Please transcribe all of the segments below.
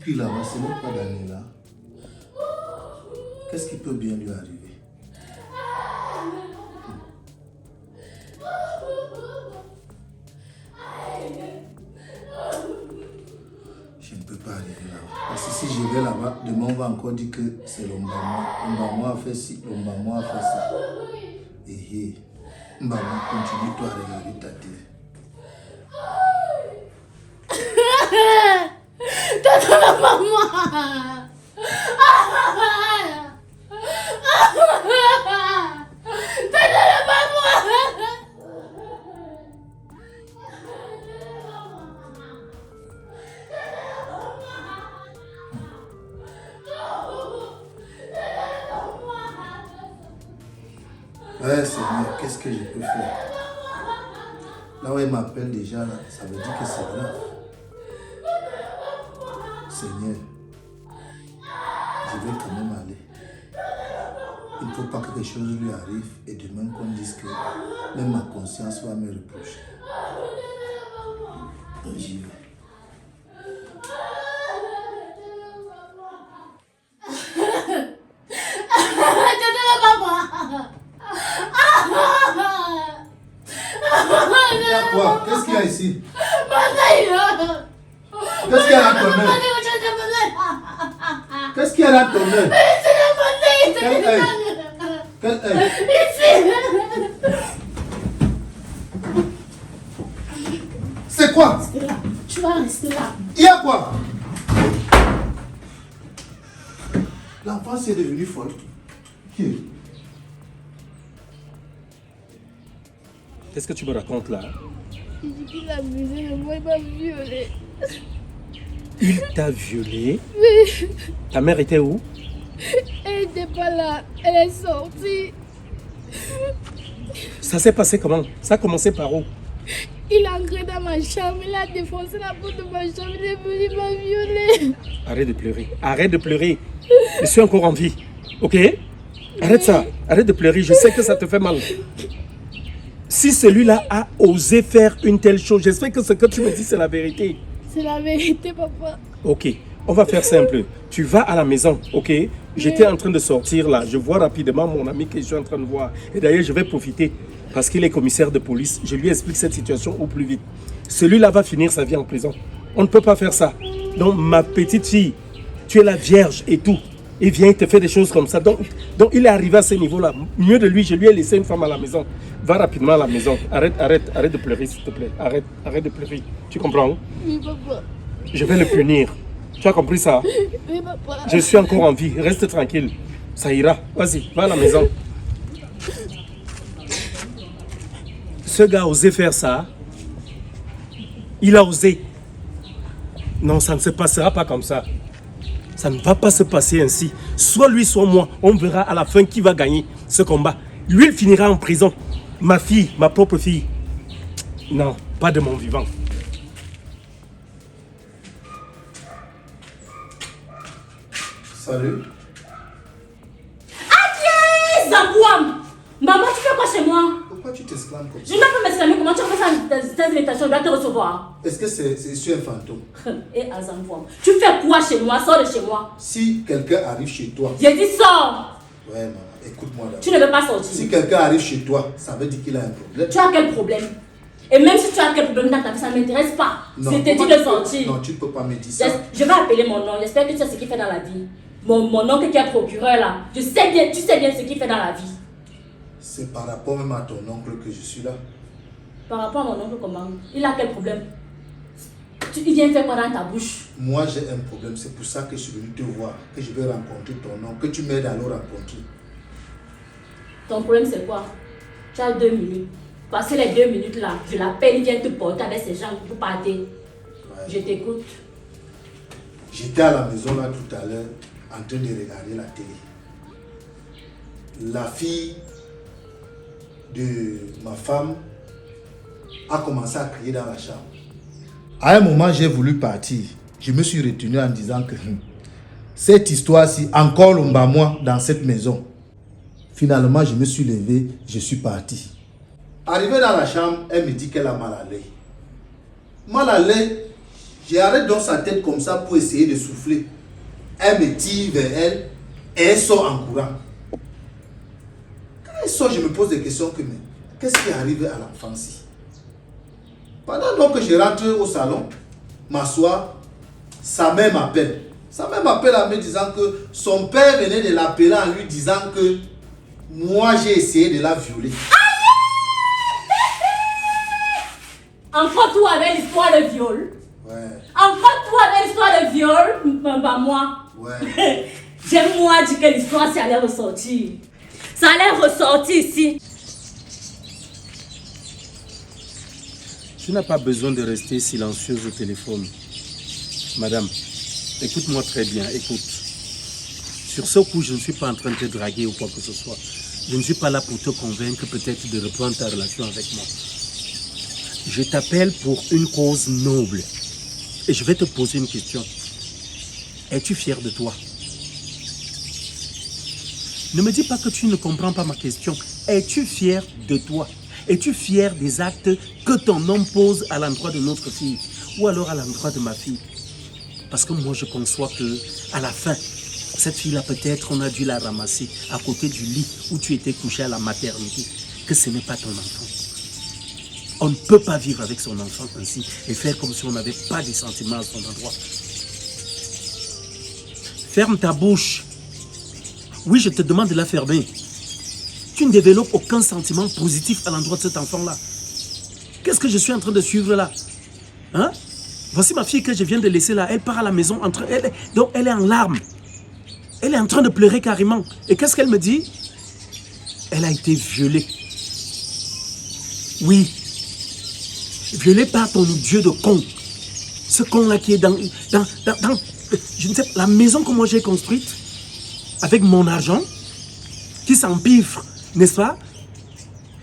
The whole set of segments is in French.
Puis là-bas, ce n'est pas Daniela. Qu'est-ce qui peut bien lui arriver? Je ne peux pas arriver là-bas. Parce que si je vais là-bas, demain on va encore dire que c'est l'Ombamwa. L'Ombamwa a fait ci, l'Ombamwa a fait ça. Et Mbamwa, continue toi à regarder ta télé. Tata la maman. Tata la maman. Ouais, Seigneur, qu'est-ce que je peux faire? Là où elle m'appelle déjà, là, ça veut dire que c'est grave. Seigneur, je vais quand même aller. Il ne faut pas que quelque chose lui arrive et demain qu'on dise que même ma conscience va me reprocher. Donc j'y vais. Il y a quoi? Qu'est-ce qu'il y a ici? Qu'est-ce qu'il y a dans ton œil? Qu'est-ce qu'il y a dans ton œil? Quel œil? Quel œil? C'est quoi? Tu vas rester là. Il y a quoi? L'enfant c'est devenu folle. Qui? Qu'est-ce que tu me racontes là? Il dit qu'il a abusé de moi, il m'a violée. Il t'a violée? Oui. Ta mère était où? Elle n'était pas là. Elle est sortie. Ça s'est passé comment? Ça a commencé par où? Il est entré dans ma chambre, il a défoncé la porte de ma chambre, il est venu, il m'a violée. Arrête de pleurer. Arrête de pleurer. Je suis encore en vie. Ok? Arrête ça. Arrête de pleurer. Je sais que ça te fait mal. Si celui-là a osé faire une telle chose, j'espère que ce que tu me dis, c'est la vérité. C'est la vérité, papa. Ok, on va faire simple. Tu vas à la maison, ok? J'étais en train de sortir là. Je vois rapidement mon ami que je suis en train de voir. Et d'ailleurs, je vais profiter parce qu'il est commissaire de police. Je lui explique cette situation au plus vite. Celui-là va finir sa vie en prison. On ne peut pas faire ça. Donc, ma petite fille, tu es la vierge et tout. Il vient, il te fait des choses comme ça. Donc il est arrivé à ce niveau-là. Mieux de lui, je lui ai laissé une femme à la maison. Va rapidement à la maison. Arrête de pleurer, s'il te plaît. Arrête de pleurer. Tu comprends? Oui, papa. Je vais le punir. Tu as compris ça? Oui, papa. Je suis encore en vie. Reste tranquille. Ça ira. Vas-y, va à la maison. Ce gars a osé faire ça. Il a osé. Non, ça ne se passera pas comme ça. Ça ne va pas se passer ainsi. Soit lui, soit moi. On verra à la fin qui va gagner ce combat. Lui, il finira en prison. Ma fille, ma propre fille. Non, pas de mon vivant. Salut. Aïe, Zambouam! Maman, tu fais quoi chez moi? Pourquoi tu t'exclames comme Je ça? n'ai pas m'exclamer, comment tu as fait ça dans cette invitation, je dois te recevoir. Est-ce que c'est sur un fantôme? Et Zambouam, tu fais quoi chez moi? Sors de chez moi. Si quelqu'un arrive chez toi... J'ai dit sors! Ouais, maman, écoute-moi d'abord. Tu ne veux pas sortir. Si quelqu'un arrive chez toi, ça veut dire qu'il a un problème. Tu as quel problème? Et même si tu as quel problème dans ta vie, ça ne m'intéresse pas. C'était dit pourquoi de sortir. Non, tu ne peux pas me dire ça. Je vais appeler mon oncle. J'espère que tu sais ce qu'il fait dans la vie. Mon oncle qui est procureur là. Tu sais bien ce qu'il fait dans la vie. C'est par rapport même à ton oncle que je suis là. Par rapport à mon oncle, comment? Il a quel problème? Il vient faire quoi dans ta bouche? Moi, j'ai un problème. C'est pour ça que je suis venu te voir. Que je vais rencontrer ton oncle. Que tu m'aides à le rencontrer. Ton problème, c'est quoi? Tu as 2 minutes. Passez les 2 minutes là. Je l'appelle, il vient te porter avec ses gens pour partir. Ouais. Je t'écoute. J'étais à la maison là tout à l'heure en train de regarder la télé. La fille de ma femme a commencé à crier dans la chambre. À un moment, j'ai voulu partir. Je me suis retenu en disant que cette histoire-ci, encore l'Ombamwa dans cette maison. Finalement, je me suis levé, je suis parti. Arrivé dans la chambre, elle me dit qu'elle a mal à l'œil. Mal à l'œil, J'arrête dans sa tête comme ça pour essayer de souffler. Elle me tire vers elle et elle sort en courant. Quand elle sort, je me pose des questions que, mais qu'est-ce qui arrive à l'enfant ici? Pendant donc que je rentre au salon, m'assois, sa mère m'appelle. Sa mère m'appelle en me disant que son père venait de l'appeler en lui disant que moi j'ai essayé de la violer. Encore toi avec l'histoire de viol. Ouais. Encore toi avec l'histoire de viol. Bah moi. Ouais. J'ai moi dit que l'histoire ça allait ressortir. Ça allait ressortir ici. Tu n'as pas besoin de rester silencieuse au téléphone. Madame, écoute-moi très bien, écoute. Sur ce coup, je ne suis pas en train de te draguer ou quoi que ce soit. Je ne suis pas là pour te convaincre peut-être de reprendre ta relation avec moi. Je t'appelle pour une cause noble. Et je vais te poser une question. Es-tu fier de toi? Ne me dis pas que tu ne comprends pas ma question. Es-tu fier de toi? Es-tu fier des actes que ton homme pose à l'endroit de notre fille? Ou alors à l'endroit de ma fille? Parce que moi je conçois que à la fin, cette fille-là peut-être on a dû la ramasser à côté du lit où tu étais couché à la maternité. Que ce n'est pas ton enfant. On ne peut pas vivre avec son enfant ainsi et faire comme si on n'avait pas de sentiments à son endroit. Ferme ta bouche. Oui, je te demande de la fermer. Tu ne développes aucun sentiment positif à l'endroit de cet enfant-là. Qu'est-ce que je suis en train de suivre là? Hein? Voici ma fille que je viens de laisser là. Elle part à la maison. Donc elle est en larmes. Elle est en train de pleurer carrément. Et qu'est-ce qu'elle me dit? Elle a été violée. Oui. Violée par ton dieu de con. Ce con-là qui est dans je ne sais pas, la maison que moi j'ai construite avec mon argent, qui s'empiffre, n'est-ce pas?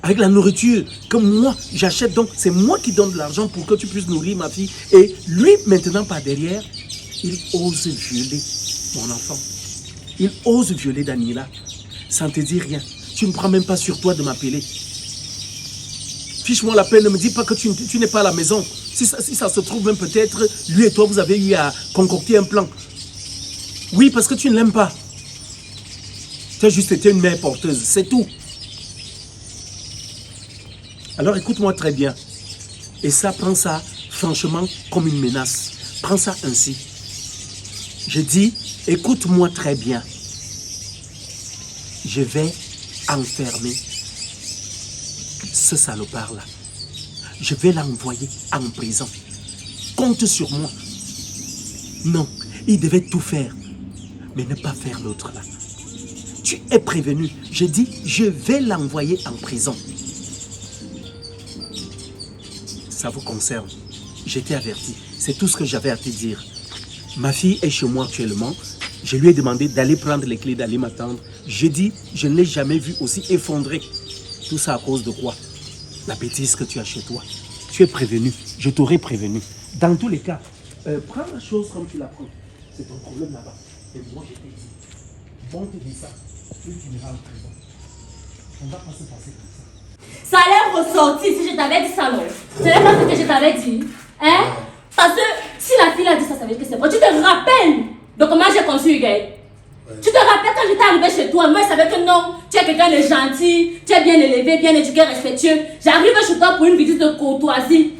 Avec la nourriture que moi j'achète, donc c'est moi qui donne de l'argent pour que tu puisses nourrir ma fille. Et lui, maintenant par derrière, il ose violer mon enfant. Il ose violer Daniela, sans te dire rien. Tu ne prends même pas sur toi de m'appeler. Fiche-moi la peine, ne me dis pas que tu n'es pas à la maison. Si ça se trouve même peut-être, lui et toi, vous avez eu à concocter un plan. Oui, parce que tu ne l'aimes pas. Tu as juste été une mère porteuse, c'est tout. Alors écoute-moi très bien. Et ça, prends ça franchement comme une menace. Prends ça ainsi. Je dis, écoute-moi très bien. Je vais enfermer ce salopard-là. Je vais l'envoyer en prison. Compte sur moi. Non, il devait tout faire, mais ne pas faire l'autre là. Tu es prévenu. Je dis, je vais l'envoyer en prison. Ça vous concerne. J'étais averti. C'est tout ce que j'avais à te dire. Ma fille est chez moi actuellement. Je lui ai demandé d'aller prendre les clés, d'aller m'attendre. Je dis, je ne l'ai jamais vue aussi effondrée. Tout ça à cause de quoi? La bêtise que tu as chez toi. Tu es prévenu. Je t'aurais prévenu. Dans tous les cas, prends la chose comme tu la prends. C'est ton problème là-bas. Et moi, je t'ai dit. Bon, te dit ça. Tu finiras en prison. On ne va pas se passer comme ça. Ça allait ressortir si je t'avais dit ça, non? Ce n'est pas ce que je t'avais dit. Hein? Parce que si la fille a dit ça, ça veut dire que c'est vrai. Tu te rappelles de comment j'ai conçu Huguette? Tu te rappelles quand j'étais arrivée chez toi, moi je savais que non, tu es quelqu'un de gentil, tu es bien élevé, bien éduqué, respectueux. J'arrive chez toi pour une visite de courtoisie.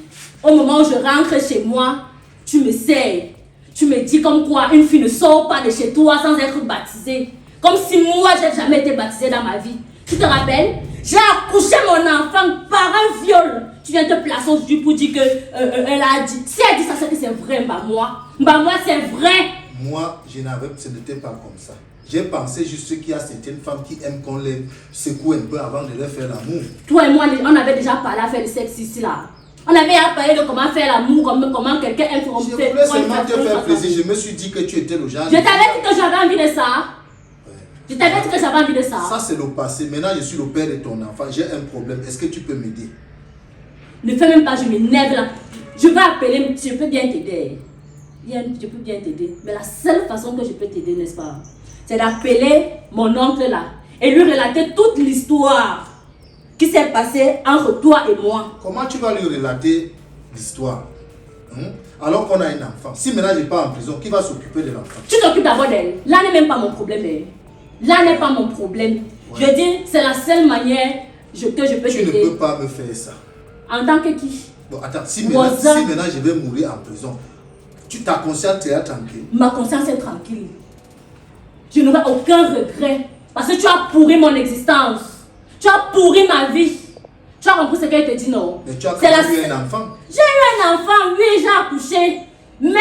Au moment où je rentre chez moi, tu me sais. Tu me dis comme quoi une fille ne sort pas de chez toi sans être baptisée. Comme si moi j'ai jamais été baptisée dans ma vie. Tu te rappelles? J'ai accouché mon enfant par un viol. Tu viens te placer aujourd'hui pour dire que elle a dit. Si elle dit ça, c'est que c'est vrai, moi c'est vrai. Moi, ce n'était pas comme ça. J'ai pensé juste qu'il y a certaines femmes qui aiment qu'on les secoue un peu avant de leur faire l'amour. Toi et moi, on avait déjà parlé à faire du sexe ici là. On avait parlé de comment faire l'amour, comment quelqu'un aime faire. Je voulais seulement te faire plaisir. Je me suis dit que tu étais le genre. Je t'avais dit que j'avais envie de ça. Je t'avais dit que j'avais envie de ça. Ça c'est le passé. Maintenant, je suis le père de ton enfant. J'ai un problème. Est-ce que tu peux m'aider? Ne fais même pas, je m'énerve là. Je vais appeler, je peux bien t'aider. Je peux bien t'aider. Mais la seule façon que je peux t'aider, n'est-ce pas, c'est d'appeler mon oncle là et lui relater toute l'histoire qui s'est passée entre toi et moi. Comment tu vas lui relater l'histoire? Alors qu'on a un enfant. Si maintenant je pars en prison, qui va s'occuper de l'enfant? Tu t'occupes d'abord d'elle. Là n'est même pas mon problème. Là n'est pas mon problème. Je veux dire, c'est la seule manière que je peux t'aider. Tu ne peux pas me faire ça. En tant que qui? Bon, attends, si maintenant je vais mourir en prison, ta conscience sera tranquille? Ma conscience est tranquille. Je n'aurai aucun regret. Parce que tu as pourri mon existence. Tu as pourri ma vie. Tu as compris ce qu'elle te dit, non? Mais tu as eu un enfant. J'ai eu un enfant, oui, j'ai accouché. Mais,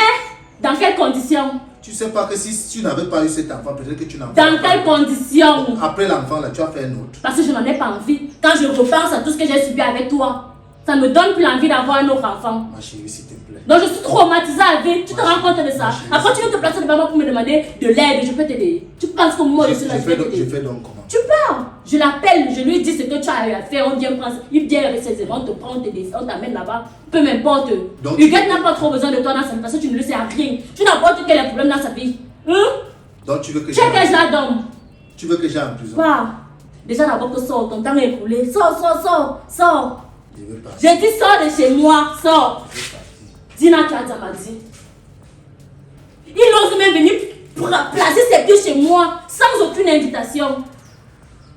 dans quelles conditions? Tu sais pas que si tu n'avais pas eu cet enfant, peut-être que tu n'en Dans quelles conditions? Après l'enfant, là, tu as fait un autre. Parce que je n'en ai pas envie. Quand je repense à tout ce que j'ai subi avec toi, ça ne me donne plus envie d'avoir un autre enfant. Ma chérie, s'il te plaît. Donc je suis traumatisée avec. Tu te rends compte de ça? Après, tu veux te placer devant moi pour me demander de l'aide. Je peux t'aider. Tu penses que moi, je suis là, je vais t'aider. Je fais donc comment? Tu pars. Je l'appelle, je lui dis ce que tu as à faire. On vient prendre. Il vient avec ses éléments, on te prend, on t'amène là-bas. Peu m'importe. Huguette n'a pas trop besoin de toi dans sa vie parce que tu ne le sais à rien. Tu n'apportes quel est le problème dans sa vie. Donc tu veux que j'aille la donne. Tu veux que j'aille en prison? Pas. Déjà d'abord que sors, ton temps est écoulé. Sors. Je veux partir. J'ai dit sors de chez moi, sors. Dina, tu as déjà m'a dit. Il ose même venir placer ses pieds chez moi sans aucune invitation.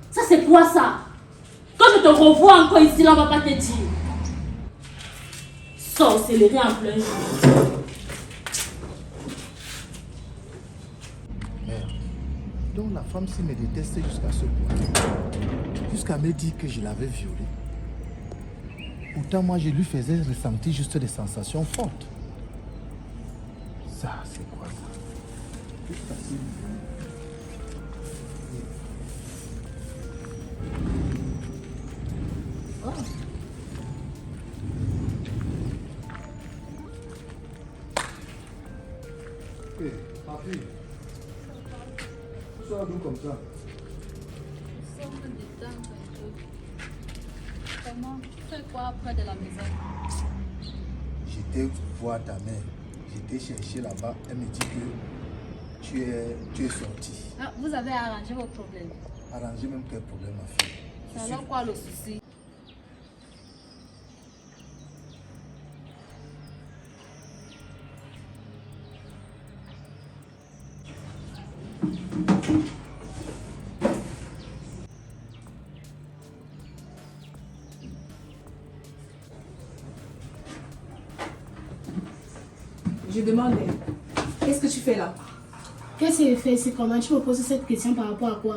Ça c'est quoi ça? Quand je te revois encore ici, là on va pas te dire. Sorcellerie en plein jour. Merde. Donc la femme s'y me déteste jusqu'à ce point. Jusqu'à me dire que je l'avais violée. Pourtant moi je lui faisais ressentir juste des sensations fortes. Ça c'est quoi ça? C'est facile. Papi, tu sors d'où comme ça? Nous sommes dedans un peu. Comment? Tu fais quoi près de la maison? J'étais voir ta mère. J'étais chercher là-bas. Elle me dit que tu es sorti. Ah, vous avez arrangé vos problèmes. Arranger même quel problème, ma fille? C'est alors quoi le souci? Je demande, qu'est-ce que tu fais là? Qu'est-ce que j'ai fait? C'est comment tu me poses cette question par rapport à quoi?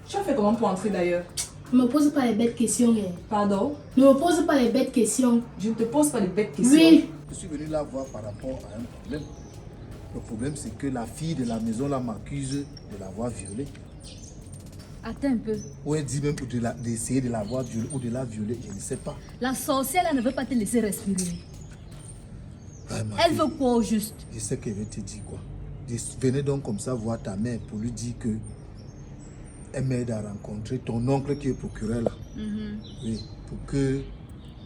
Tu as fait comment pour entrer d'ailleurs? Ne me pose pas les bêtes questions. Pardon? Ne me pose pas les bêtes questions. Je ne te pose pas de bêtes questions. Oui. Je suis venu la voir par rapport à un problème. Le problème, c'est que la fille de la maison là m'accuse de l'avoir violée. Attends un peu. Ou elle dit même d'essayer de l'avoir violée ou de la violer, je ne sais pas. La sorcière là ne veut pas te laisser respirer. Ouais, ma Elle fille, veut quoi au juste? je sais qu'elle veut te dire quoi. Venez donc comme ça voir ta mère pour lui dire que elle m'aide à rencontrer ton oncle qui est procureur là. Oui,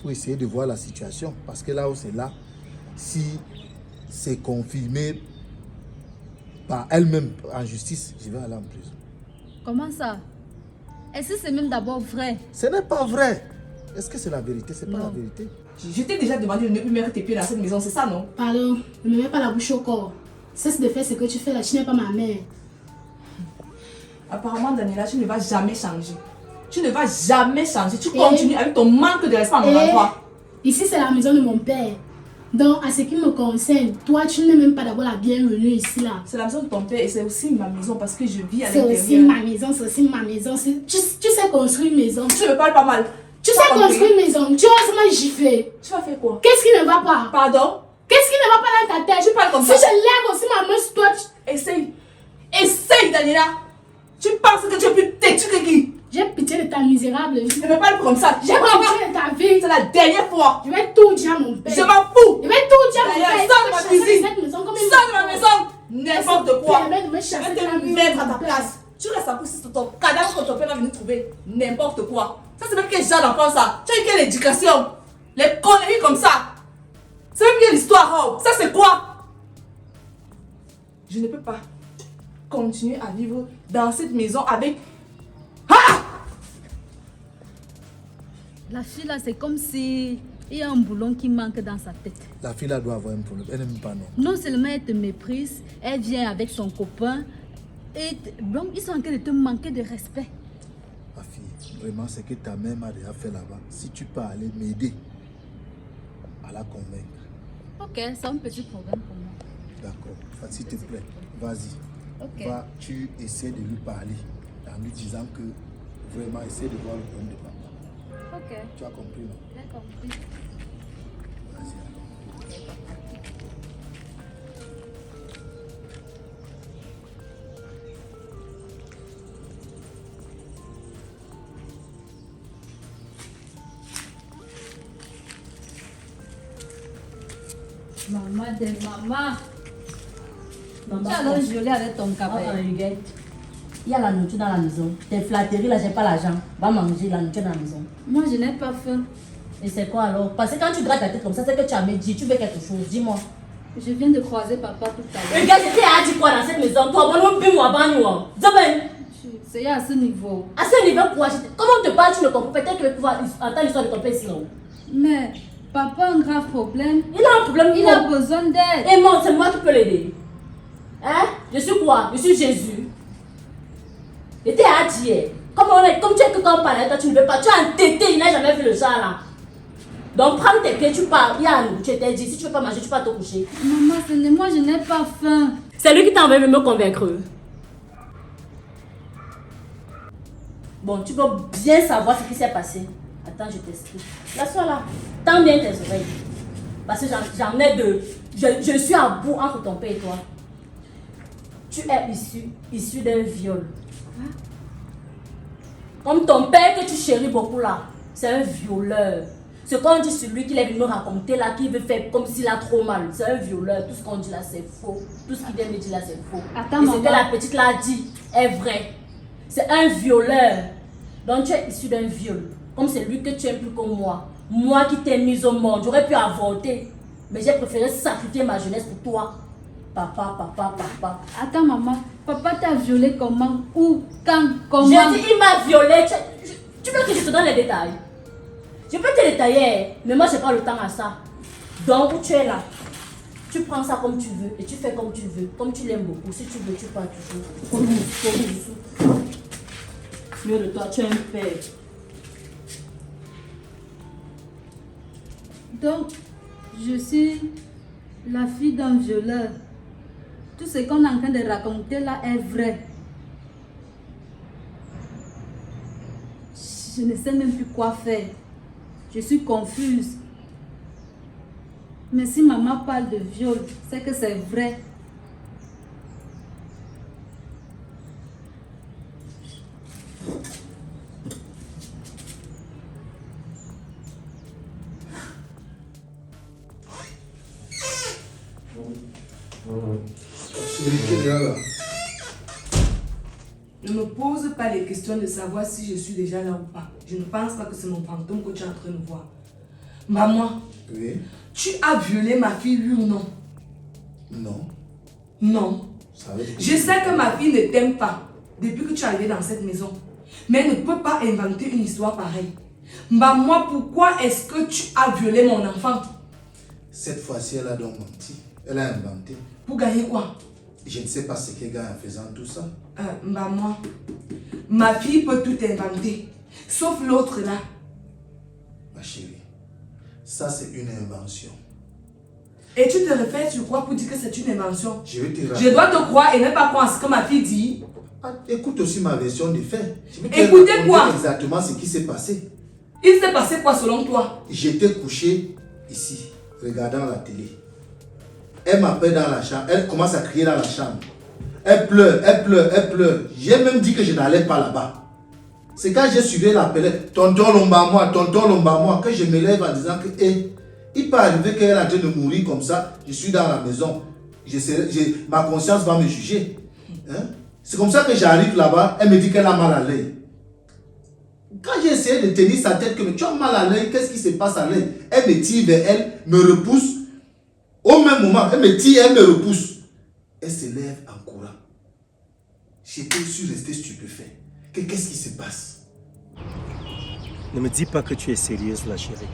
pour essayer de voir la situation. Parce que là où c'est là, si c'est confirmé par elle-même en justice, je vais aller en prison. Comment ça? Est-ce que c'est même d'abord vrai? Ce n'est pas vrai. Est-ce que c'est la vérité? C'est pas Non. la vérité. Je t'ai déjà demandé de ne plus mettre tes pieds dans cette maison, c'est ça, non? Pardon, ne me mets pas la bouche au corps. Cesse de faire ce que tu fais là, tu n'es pas ma mère. Apparemment, Daniela, tu ne vas jamais changer. Tu ne vas jamais changer. Tu continues avec ton manque de respect à mon endroit. Ici, c'est la maison de mon père. Donc, à ce qui me concerne, toi, tu n'es même pas d'abord la bienvenue ici là. C'est la maison de ton père et c'est aussi ma maison parce que je vis à C'est l'intérieur. aussi ma maison, c'est aussi ma maison. Tu sais construire une maison. Tu me parles pas mal. Tu sais construire une maison. Tu oses me gifler. Tu vas faire quoi? Qu'est-ce qui ne va pas? Pardon? Qu'est-ce qui ne va pas dans ta tête? Tu parles comme si ça. Si je lève aussi ma main sur toi, Essaye. Essaye, Daniela. Tu penses que tu es plus têtu que qui? j'ai pitié de ta misérable vie. Ne me parle comme ça. J'ai pitié de ta vie. C'est la dernière fois. Je vais tout dire à mon père. Je m'en fous. Je vais tout dire à mon D'ailleurs, père. sors de ma cuisine. Cette maison comme une Sors de ma maison. N'importe quoi. Je vais me chasser Je de la vais te maison. mettre à ta place. Tu restes à pousser sur ton cadavre quand ton père va venir trouver n'importe quoi. Ça, c'est même quel genre d'enfant ça? Tu as eu quelle éducation? Les conneries comme ça. C'est même bien l'histoire, oh. Ça, c'est quoi? Je ne peux pas continuer à vivre dans cette maison avec... Ah! La fille là, c'est comme si il y a un boulon qui manque dans sa tête. La fille là doit avoir un problème. Elle n'aime pas, non. Non seulement elle te méprise, elle vient avec son copain. Donc, ils sont en train de te manquer de respect. Ma fille, vraiment, c'est que ta mère m'a déjà fait là-bas. Si tu peux aller m'aider à la convaincre. Ok, c'est un petit problème pour moi. D'accord. S'il te plaît, vas-y. Ok. Va, tu essaies de lui parler en lui disant que vraiment, essaie de voir le problème de papa. Ok, Tu as compris, non? j'ai compris. Vas-y. Maman de maman. Maman, Tu as l'air violée avec ton capé. Huguette, il y a la nourriture dans la maison. Tes flatteries là, j'ai pas l'argent. Va manger la nourriture dans la maison. Moi, je n'ai pas faim. Et c'est quoi alors? Parce que quand tu grattes ta tête comme ça, c'est que tu as dit, tu veux quelque chose. Dis-moi. Je viens de croiser papa tout à l'heure. Huguette, tu as dit quoi dans cette maison? Toi, bon, puis moi, ban, C'est à ce niveau. à ce niveau, quoi? Comment on te parle, tu ne comprends pas? Peut-être que tu vas pouvoir entendre l'histoire de ton père sinon. Mais papa a un grave problème. Il a un problème. Il a besoin d'aide. Et moi, c'est moi qui peux l'aider. Hein? Je suis quoi? Je suis Jésus. Et t'es à dire. Comme tu es que quand on parle, toi tu ne veux pas. Tu as entêté, il n'a jamais vu le genre là. Donc prends tes pieds, tu pars. Il y a un tu t'es dit, si tu ne veux pas manger, tu vas te coucher. Maman, moi, je n'ai pas faim. C'est lui qui t'a envoyé me convaincre. Bon, tu veux bien savoir ce qui s'est passé. Attends, je t'explique. Laisse-toi là. Tends bien tes oreilles. Parce que j'en ai deux. Je suis à bout entre ton père et toi. Tu es issu d'un viol. Comme ton père que tu chéris beaucoup là, c'est un violeur. Ce qu'on dit sur lui qu'il est venu me raconter là, qu'il veut faire comme s'il a trop mal, c'est un violeur. Tout ce qu'on dit là, c'est faux. Tout ce qu'il vient me dire là, c'est faux. Attends, et ce maman. que la petite là dit est vrai. C'est un violeur. Donc tu es issu d'un viol. Comme c'est lui que tu aimes plus que moi. Moi qui t'ai mise au monde, j'aurais pu avorter. Mais j'ai préféré sacrifier ma jeunesse pour toi. Papa. Attends, maman. Papa t'a violé comment? Où? Quand? Comment? J'ai dit, il m'a violé. Tu veux que je te donne les détails? Je peux te détailler, mais moi, je n'ai pas le temps à ça. Donc, où tu es là, tu prends ça comme tu veux et tu fais comme tu veux. Comme tu l'aimes beaucoup. Si tu veux, tu pars toujours. Mieux de toi, tu es un père. Donc, je suis la fille d'un violeur. Tout ce qu'on est en train de raconter là est vrai. Je ne sais même plus quoi faire. Je suis confuse. Mais si maman parle de viol, c'est que c'est vrai. Ne me pose pas les questions de savoir si je suis déjà là ou pas. Je ne pense pas que c'est mon fantôme que tu es en train de voir. Maman, Oui. tu as violé ma fille, oui ou non? Non. Non. Ça veut dire Je sais que ma fille ne t'aime pas depuis que tu es arrivé dans cette maison. Mais elle ne peut pas inventer une histoire pareille. Maman, pourquoi est-ce que tu as violé mon enfant? Cette fois-ci, elle a donc menti. Elle a inventé. Pour gagner quoi? Je ne sais pas ce qu'elle gagne en faisant tout ça. Maman, ma fille peut tout inventer. Sauf l'autre là. Ma chérie, ça c'est une invention. Et tu te réfères sur quoi pour dire que c'est une invention? Je vais te Je rappeler. dois te croire et ne pas croire ce que ma fille dit. Ah, écoute aussi ma version des faits. Je vais te Écoutez raconter quoi? exactement ce qui s'est passé. Il s'est passé quoi selon toi? J'étais couché ici, regardant la télé. Elle m'appelle dans la chambre. Elle commence à crier dans la chambre. Elle pleure. J'ai même dit que je n'allais pas là-bas. C'est quand j'ai suivi l'appel, tonton Lomba-moi, que je me lève en disant que, il peut arriver qu'elle est en train de mourir comme ça. Je suis dans la maison. Ma conscience va me juger. Hein? C'est comme ça que j'arrive là-bas. Elle me dit qu'elle a mal à l'œil. Quand j'ai essayé de tenir sa tête, que tu as mal à l'œil, qu'est-ce qui se passe à l'œil? Elle me tire vers elle, me repousse. Au même moment, elle me tire, elle me repousse. Elle se lève en courant. Je suis resté stupéfait. Qu'est-ce qui se passe? Ne me dis pas que tu es sérieuse, la chérie.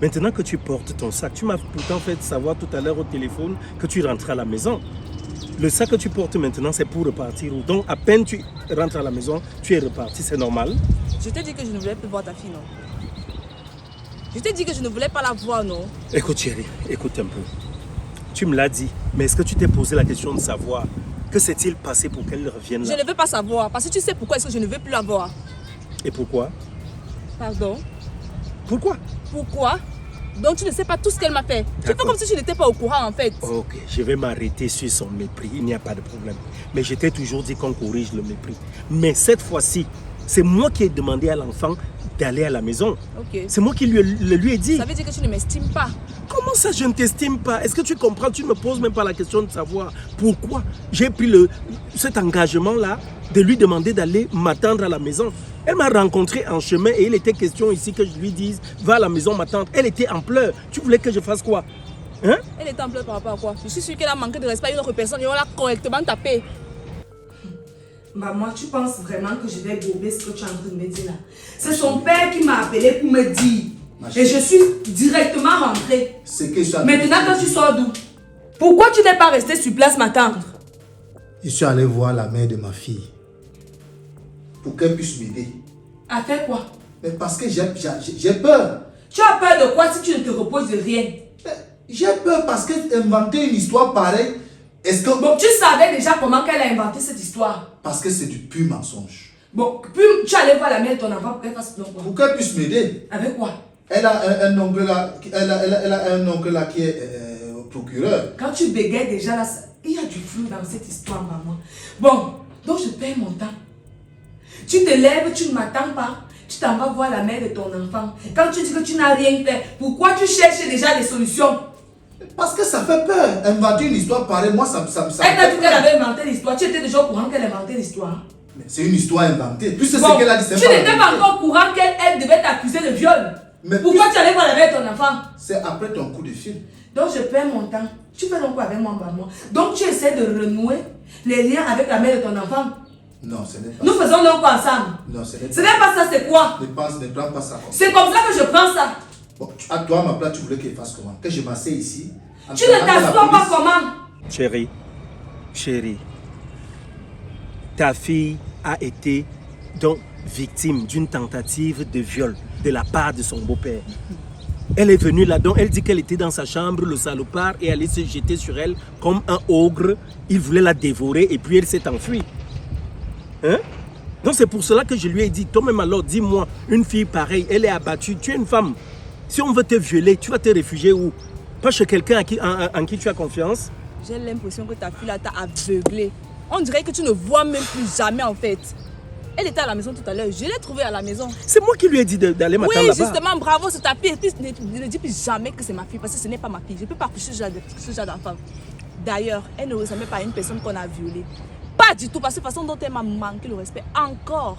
Maintenant que tu portes ton sac, tu m'as pourtant fait savoir tout à l'heure au téléphone que tu rentrais à la maison. Le sac que tu portes maintenant, c'est pour repartir. Donc, à peine tu rentres à la maison, tu es reparti. C'est normal. Je t'ai dit que je ne voulais plus voir ta fille, non? Je t'ai dit que je ne voulais pas la voir, non? Écoute, chérie, écoute un peu. Tu me l'as dit, mais est-ce que tu t'es posé la question de savoir que s'est-il passé pour qu'elle revienne là? Je ne veux pas savoir, parce que tu sais pourquoi est-ce que je ne veux plus la voir. Et pourquoi? Pardon? Pourquoi? Pourquoi? Donc tu ne sais pas tout ce qu'elle m'a fait. Tu fais comme si tu n'étais pas au courant en fait. Ok, je vais m'arrêter sur son mépris, il n'y a pas de problème. Mais je t'ai toujours dit qu'on corrige le mépris. Mais cette fois-ci, c'est moi qui ai demandé à l'enfant d'aller à la maison. Ok. C'est moi qui lui ai dit. Ça veut dire que tu ne m'estimes pas. Comment ça, je ne t'estime pas? Est-ce que tu comprends? Tu ne me poses même pas la question de savoir pourquoi j'ai pris cet engagement-là de lui demander d'aller m'attendre à la maison. Elle m'a rencontré en chemin et il était question ici que je lui dise va à la maison m'attendre. Elle était en pleurs. Tu voulais que je fasse quoi? Hein? Elle était en pleurs par rapport à quoi? Je suis sûre qu'elle a manqué de respect à une autre personne et on l'a correctement tapée. Maman, tu penses vraiment que je vais gober ce que tu es en train de me dire là? C'est son père qui m'a appelé pour me dire. Et je suis directement rentrée. Maintenant, quand tu sors d'où? Pourquoi tu n'es pas resté sur place m'attendre? Je suis allé voir la mère de ma fille pour qu'elle puisse m'aider. À faire quoi? Mais parce que j'ai peur. Tu as peur de quoi si tu ne te reposes de rien? J'ai peur parce qu'inventer une histoire pareille, est-ce que... Bon, tu savais déjà comment qu'elle a inventé cette histoire. Parce que c'est du pur mensonge. Bon, puis tu allais voir la mère de ton enfant pour qu'elle fasse quoi? Pour qu'elle puisse m'aider. Avec quoi? Elle a un oncle là, elle a un oncle là qui est procureur. Quand tu bégayes déjà là, il y a du flou dans cette histoire, maman. Bon, donc je perds mon temps. Tu te lèves, tu ne m'attends pas. Tu t'en vas voir la mère de ton enfant. Quand tu dis que tu n'as rien fait, pourquoi tu cherches déjà des solutions? Parce que ça fait peur. Inventer une histoire pareille, moi ça Elle t'a dit qu'elle avait inventé l'histoire. Tu étais déjà au courant qu'elle inventait l'histoire. C'est une histoire inventée. Puis c'est Bon, ce qu'elle a dit. tu n'étais pas encore au courant qu'elle devait t'accuser de viol. Mais pourquoi tu allais voir la mère de ton enfant? C'est après ton coup de fil. Donc je perds mon temps. Tu fais donc quoi avec moi, maman? Donc tu essaies de renouer les liens avec la mère de ton enfant? Non, ce n'est pas Nous ça. faisons donc quoi ensemble? Non, ce n'est Ce n'est pas ça, c'est quoi? Ne prends pas ça comme ça. C'est comme ça que je prends ça. Bon, à toi, à ma place, tu voulais qu'elle fasse comment? Que je m'assieds ici. Tu ne t'assois pas comment? Chérie, ta fille a été donc victime d'une tentative de viol de la part de son beau-père. Elle est venue là-dedans, elle dit qu'elle était dans sa chambre, le salopard est allé se jeter sur elle comme un ogre. Il voulait la dévorer et puis elle s'est enfuie. Hein? Donc c'est pour cela que je lui ai dit, toi-même alors, dis-moi, une fille pareille, elle est abattue, tu es une femme. Si on veut te violer, tu vas te réfugier où? Pas chez quelqu'un en qui tu as confiance? J'ai l'impression que ta fille là t'a aveuglé. On dirait que tu ne vois même plus jamais en fait. Elle était à la maison tout à l'heure, je l'ai trouvée à la maison. C'est moi qui lui ai dit d'aller m'attendre là-bas. Oui, justement, bravo, c'est ta fille. Et puis, ne dis plus jamais que c'est ma fille, parce que ce n'est pas ma fille. Je ne peux pas coucher ce genre d'enfant. D'ailleurs, elle ne ressemble pas à une personne qu'on a violée. Pas du tout, parce que la façon dont elle m'a manqué le respect, encore.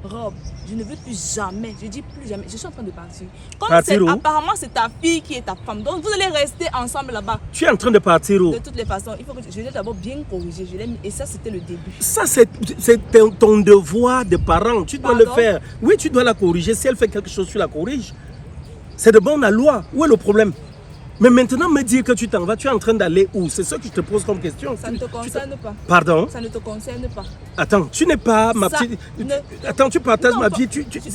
Rob, je ne veux plus jamais, je dis plus jamais, je suis en train de partir. Comme apparemment c'est ta fille qui est ta femme, donc vous allez rester ensemble là-bas. Tu es en train de partir où? De toutes les façons, il faut que je l'ai d'abord bien corrigé, et ça c'était le début. Ça c'est ton devoir de parent, tu dois le faire. Oui, tu dois la corriger, si elle fait quelque chose, tu la corriges. C'est de bon la loi, où est le problème? Mais maintenant me dire que tu t'en vas, tu es en train d'aller où? C'est ça que je te pose comme question. Ça ne te concerne pas. Pardon? Ça ne te concerne pas. Attends, tu n'es pas ma petite... Attends, tu partages ma vie,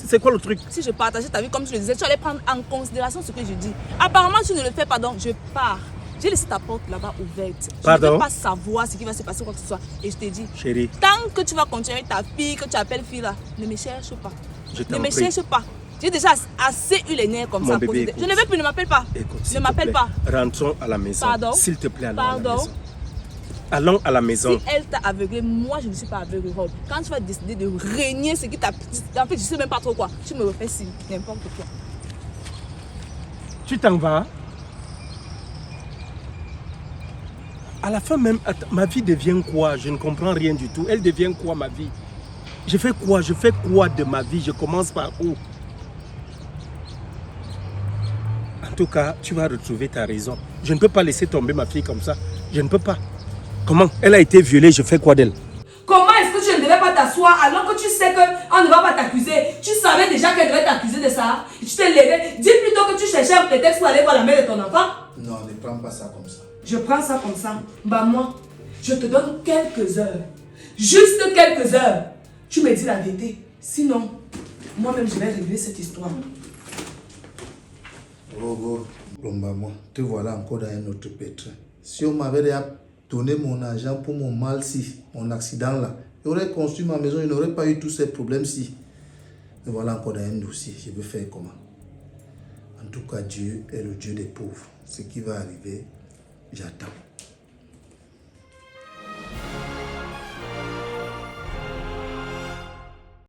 c'est quoi le truc? Si je partageais ta vie comme tu le disais, tu allais prendre en considération ce que je dis. Apparemment tu ne le fais pas, donc je pars. J'ai laissé ta porte là-bas ouverte. Pardon? Je ne veux pas savoir ce qui va se passer quoi que ce soit. Et je te dis, chérie, tant que tu vas continuer avec ta fille, que tu appelles fille là, ne me cherche pas. Je t'en Ne me prie. cherche pas. J'ai déjà assez eu les nerfs comme Mon ça. bébé, Je ne veux plus, ne m'appelle pas. Écoute, Ne m'appelle pas. Rentrons à la maison. Pardon? S'il te plaît, allons Pardon? à la maison. Allons à la maison. Si elle t'a aveuglé, moi je ne suis pas aveugle, Rob. Quand tu vas décider de régner ce qui t'a... En fait, je ne sais même pas trop quoi. Tu me refais signe, n'importe quoi. Tu t'en vas? À la fin même, ma vie devient quoi? Je ne comprends rien du tout. Elle devient quoi ma vie? Je fais quoi? Je fais quoi de ma vie? Je commence par où? En tout cas, tu vas retrouver ta raison. Je ne peux pas laisser tomber ma fille comme ça. Je ne peux pas. Comment? Elle a été violée, je fais quoi d'elle? Comment est-ce que que tu ne devais pas t'asseoir alors que tu sais qu'on ne va pas t'accuser. Tu savais déjà qu'elle devait t'accuser de ça. Tu t'es levé. Dis plutôt que tu cherchais un prétexte pour aller voir la mère de ton enfant. Non, ne prends pas ça comme ça. Je prends ça comme ça. Bah moi, je te donne quelques heures. Juste quelques heures. Tu me dis la vérité. Sinon, moi-même je vais régler cette histoire. Oh, maman, te voilà encore dans un autre pétrin. Si on m'avait déjà donné mon argent pour mon mal-ci, mon accident là, j'aurais construit ma maison, il n'aurait pas eu tous ces problèmes-ci. Me voilà encore dans un dossier, je vais faire comment? En tout cas, Dieu est le Dieu des pauvres. Ce qui va arriver, j'attends.